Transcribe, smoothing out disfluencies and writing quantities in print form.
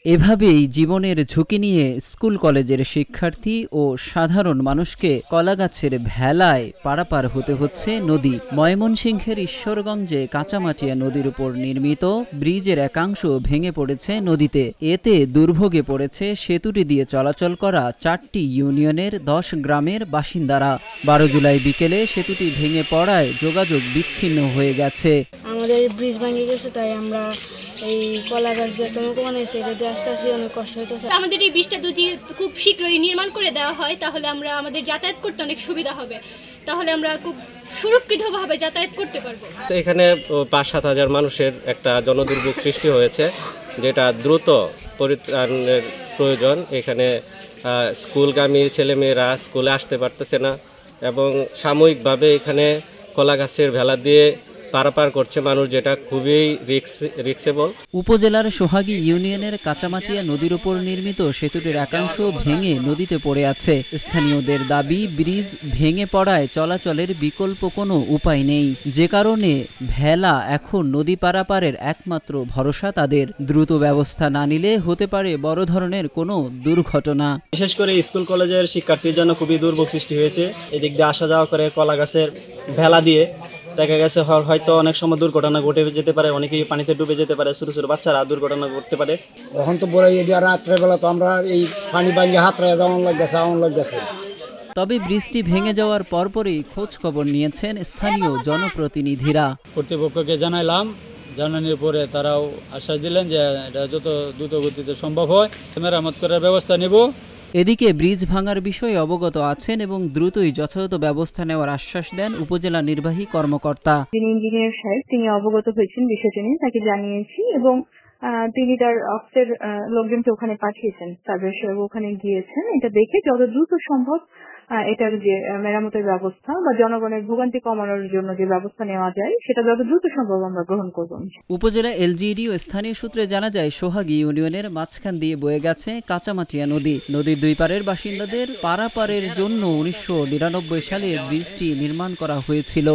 এভাবেই জীবনের ঝুঁকি নিয়ে স্কুল কলেজের শিক্ষার্থী ও সাধারণ মানুষকে কলাগাছের ভেলায় পারাপার হতে হচ্ছে নদী। ময়মনসিংহের ঈশ্বরগঞ্জে কাঁচামাটিয়া নদীর উপর নির্মিত ব্রিজের একাংশ ভেঙে পড়েছে নদীতে। এতে দুর্ভোগে পড়েছে সেতুটি দিয়ে চলাচল করা 4টি ইউনিয়নের 10 গ্রামের বাসিন্দারা। 12 জুলাই বিকেলে সেতুটি ভেঙে পড়ায় যোগাযোগ বিচ্ছিন্ন হয়ে গেছে। আমাদের ব্রিজ ভেঙে গেছে, তাই আমরা এই কলাগাছ সেটাতে আস্তে আস্তে অনেক কষ্ট হইতেছে। আমাদের এই ব্রিজটা যদি খুব শীঘ্রই নির্মাণ করে দেওয়া হয় তাহলে আমাদের যাতায়াত করতে অনেক সুবিধা হবে, তাহলে আমরা খুব সুরক্ষিতভাবে যাতায়াত করতে পারবো। এখানে 5-7 হাজার মানুষের একটা জনদুর্ভোগ সৃষ্টি হয়েছে, যেটা দ্রুত পরিত্রাণের প্রয়োজন। এখানে স্কুলগামী ছেলেমেয়েরা স্কুলে আসতে পারতেছে না এবং সাময়িকভাবে এখানে কলাগাছের ভেলা দিয়ে পারাপার করছে মানুষ, যেটা খুবই রিস্কেবল। উপজেলার সোহাগী ইউনিয়নের কাঁচামাটিয়া নদীর উপর নির্মিত সেতুটির একাংশ ভেঙে নদীতে পড়ে আছে। স্থানীয়দের দাবি, ব্রিজ ভেঙে পড়ায় চলাচলের বিকল্প কোনো উপায় নেই, যে কারণে ভেলা এখন নদী পারাপারের একমাত্র ভরসা তাদের। দ্রুত ব্যবস্থা না নিলে হতে পারে বড় ধরনের কোনো দুর্ঘটনা। বিশেষ করে স্কুল কলেজের শিক্ষার্থীর জন্য খুবই দুর্ভোগ সৃষ্টি হয়েছে। এদিক দিয়ে আসা যাওয়া করে কলাগাছের ভেলা দিয়ে দেখা গেছে হয়তো অনেক সময় দুর্ঘটনা ঘটে যেতে পারে, অনেকেই পানিতে ডুবে যেতে পারে, ছোটো ছোটো বাচ্চারা দুর্ঘটনা ঘটতে পারে। এখন তো বড় এরিয়া রাত্রেবেলা তো আমরা এই পানি ভাঙিয়ে হাতড়ায় যাওয়ান লাগতেছে। তবে বৃষ্টি ভেঙে যাওয়ার পরপরই খোঁজ খবর নিয়েছেন স্থানীয় জনপ্রতিনিধিরা। কর্তৃপক্ষকে জানাইলাম, জানানোর পরে তারাও আশ্বাস দিলেন যে এটা যত দ্রুত গতিতে সম্ভব হয় মেরামত করার ব্যবস্থা নেব। এদিকে ব্রিজ ভাঙার বিষয়ে অবগত আছেন এবং দ্রুতই যথাযথ ব্যবস্থা নেওয়ার আশ্বাস দেন উপজেলা নির্বাহী কর্মকর্তা। যিনি ইঞ্জিনিয়ার সাহেব, তিনি অবগত হয়েছেন বিষয়টি নিয়ে, তাকে জানিয়েছি এবং তিনি তার অফিসের লোকজনকে ওখানে পাঠিয়েছেন, সার্ভে সাহেব ওখানে গিয়েছেন। এটা দেখে যত দ্রুত সম্ভব এটার যে মেরামতের ব্যবস্থা বা জনগণের ভোগান্তি কমানোর জন্য যে ব্যবস্থা নেওয়া যায় সেটা যত দ্রুত সম্ভব আমরা গ্রহণ করব। উপজেলা এলজিইডি ও স্থানীয় সূত্রে জানা যায়, সোহাগী ইউনিয়নের মাঝখান দিয়ে বয়ে গেছে কাঁচামাটিয়া নদী। নদীর দুই পারের বাসিন্দাদের পারাপারের জন্য 1999 সালে ব্রিজটি নির্মাণ করা হয়েছিল।